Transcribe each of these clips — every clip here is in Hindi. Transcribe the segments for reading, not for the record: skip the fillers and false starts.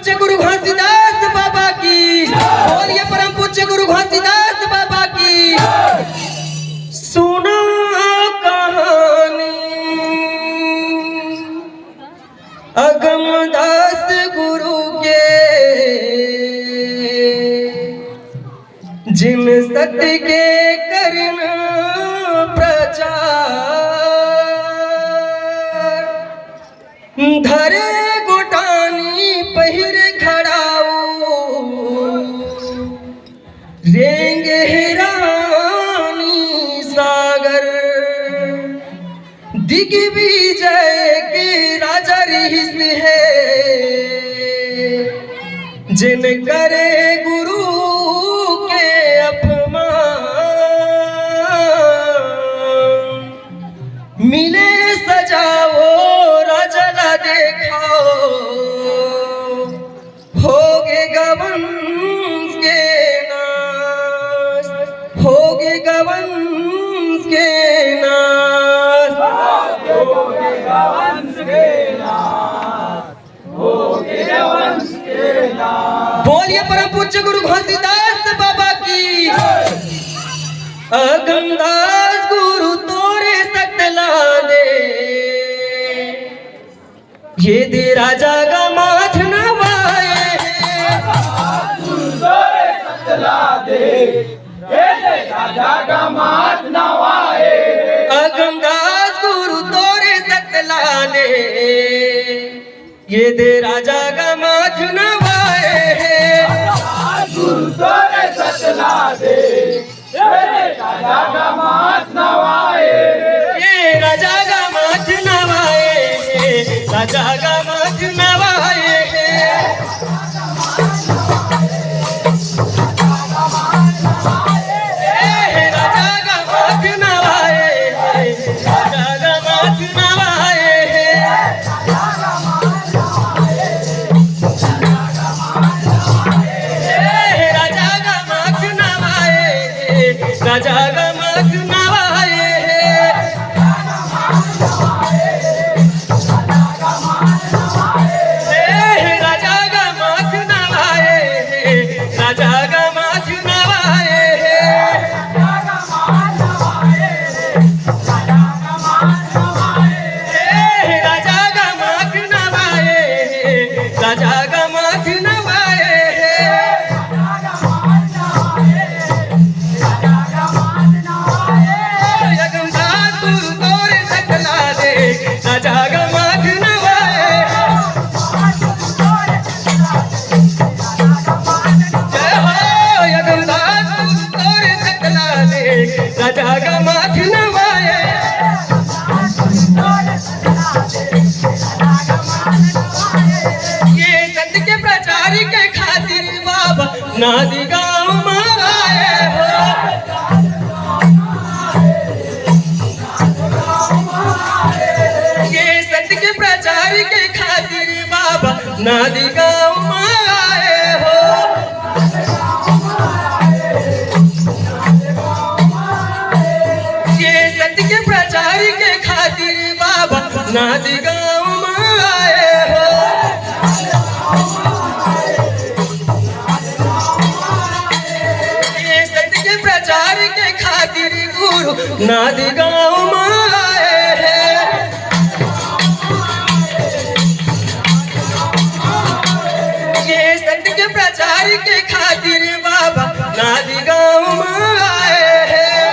पूज्य गुरु घासीदास बाबा की। बोलिए परम पूज्य गुरु घासीदास बाबा की। सुना कहानी अगमदास गुरु के, जिन सत्य के करना प्रचार, धरे गोटानी पहिर खड़ाऊ, रेंगे हिरानी सागर, दिग्विजय के राजा रिहिस है, जिन करे गुरु के अपमान, मिले सजाओ राजला देखो, होगे गवंश के नाश, होगे गवंश के नाश, होगे वंश के नाश, होगे वंश के नाश। बोलिए परम पूज्य गुरु घासीदास बाबा की। अगमदास गुरु तोरे सतला दे, ये दे राजा का माथ नवाए, गुरु तोरे सतला दे, ये दे राजा का माथ नवाए। अगमदास गुरु तोरे सतला दे, ये दे राजा का माथ नवाए, गुरु तोरे सतला दे, ये दे राजा का माथ नवाए। ये राजा का माथ नवाए, राजा का माथ नवाए। राजा का माथ नवाए, राजा का माथ नवाए, राजा का माथ नवाए, राजा का माथ नवाए, राजा का माथ नवाए। अगमदास गुरु तोरे सतला दे, राजा का माथ नवाए। जय हो अगमदास गुरु तोरे सतला दे, राजा का माथ नवाए। ये संत के प्रचार के खातिर बाबा नादी गाँव में आए हो। ये संत के प्रचार के खातिर बाबा नादी गाँव में आए हो। ये संत के प्रचार के खातिर बाबा नादी गाँव में आए हो। ये संत के प्रचार के खातिर गुरु नादी गाँव में आए हैं। ये संत के प्रचार के खातिर बाबा नादी गाँव में आए हैं।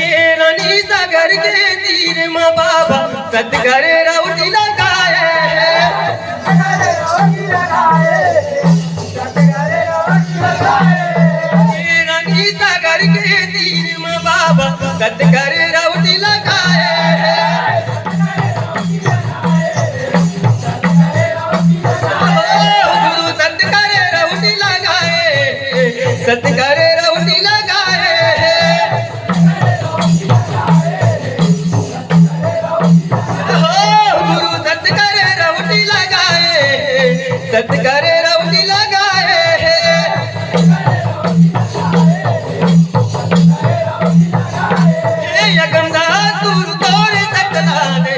ये रानी सागर के तीर में बाबा सतगर राउटी लगाए हैं। ये रानी सागर के तीर में बाबा सतगर राउटी लगाए हैं। गुरु सतगर राउटी लगाए, सतगर राउटी लगाए हैं।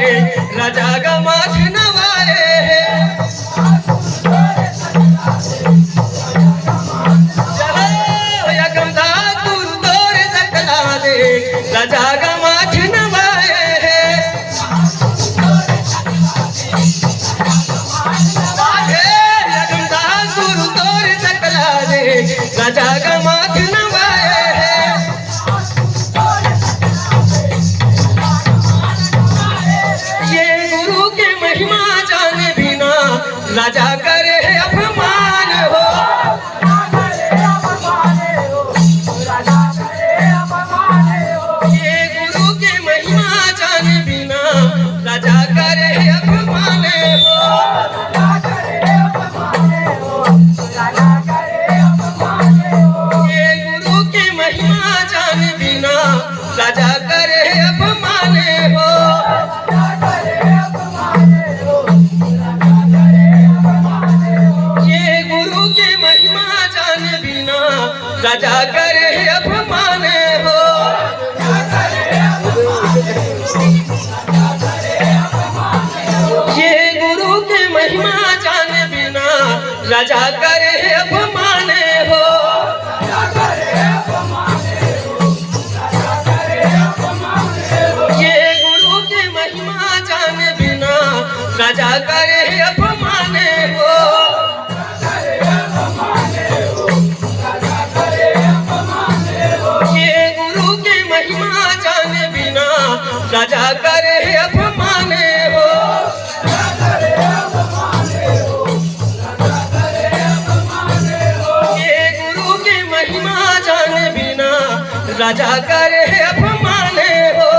राजा का माथ नवाए यगमदा दूर तोर सकला दे राजा का माथ नवाए यगमदा दूर तोर सकला दे राजा का माथ नवाए ये गुरु के महिमा जाने बिना राजा करे अपमान हो ये गुरु के महिमा जाने बिना राजा करे अपमान हो ये गुरु के महिमा जाने बिना राजा करे अपमान हो ये गुरु के महिमा जाने बिना राजा करे अपमान हो ये गुरु के महिमा जाने बिना राजा करे अपमान हो ये गुरु के महिमा जाने बिना राजा करे अपमान हो ये गुरु के महिमा जाने बिना राजा करे अपमान हो ये गुरु के महिमा जाने बिना राजा करे अपमान हो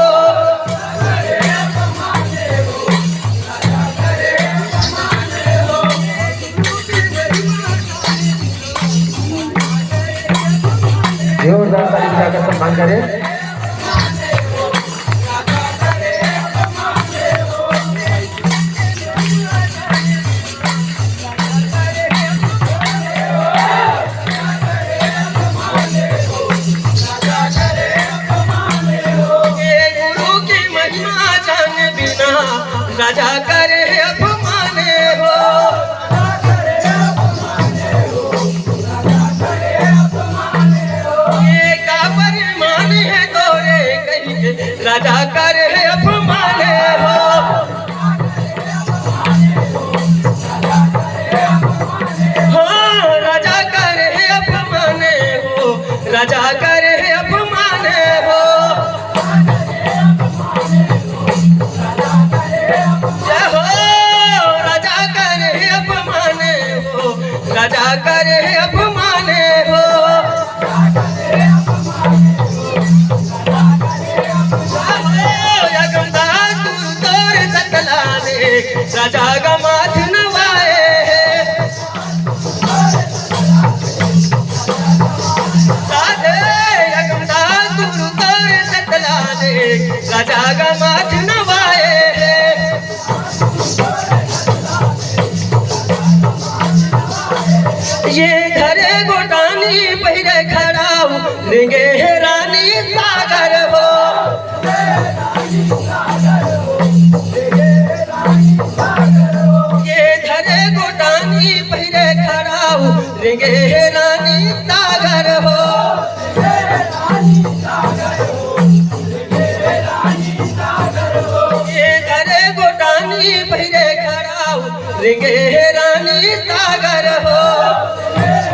जोरदार ताली बजाकर सम्मान करें। ये गुरु की महिमा जाने बिना राजा करे अपमान हो ये का परिमान है तोरे कहीं के राजा करे अपमान हो हाँ राजा करे अपमान हो राजा करे अपमान हो जय हो राजा करे अपमान हो राजा करे अपमान हो यगमदा दूर तोर सकला दे राजा का माथ नवाए साधे यगमदा दूर तोर सकला दे राजा का माथ नवाए ये धरे गोटानी पहिरे खड़ाऊ रिंगे रानी सागर हो ये धरे गोटानी पहिरे खड़ाऊ रिंगे रानी सागर हो ये धरे गोटानी पहिरे खड़ाऊ रिंगे रानी सागर हो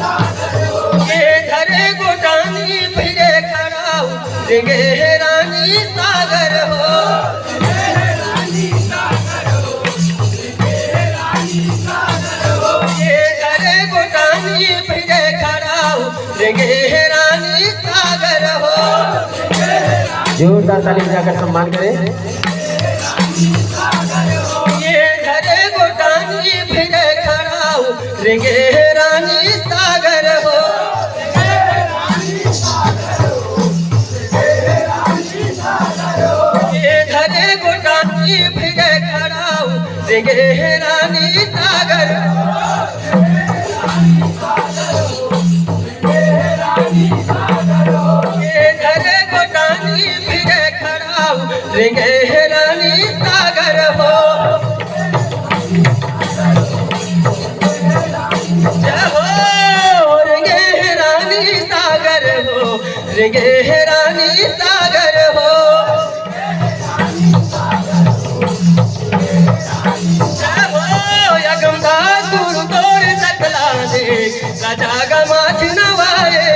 ये धरे गोटानी पहिरे खड़ाऊ रिंगे रानी सागर हो ये धरे गोटानी पहिरे खड़ाऊ रिंगे रानी सागर हो जोरदार ताली बजाकर सम्मान करें। ये धरे गोटानी फिरे खड़ाऊ रिंगे रानी सागर हो ये धरे गोटानी फिरे खड़ाऊ रिंगे रानी सागर ये धरे गोटानी रेंगे है रानी सागर हो। जय हो रेंगे है रानी सागर हो, रेंगे है रानी सागर हो। जय हो यगमदास गुरु तोर सकला दे, राजा गमाथ नवाए।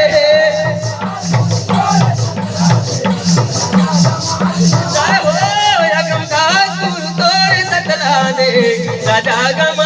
जय हो यगमदास गुरु तोर सकला दे, राजा गमा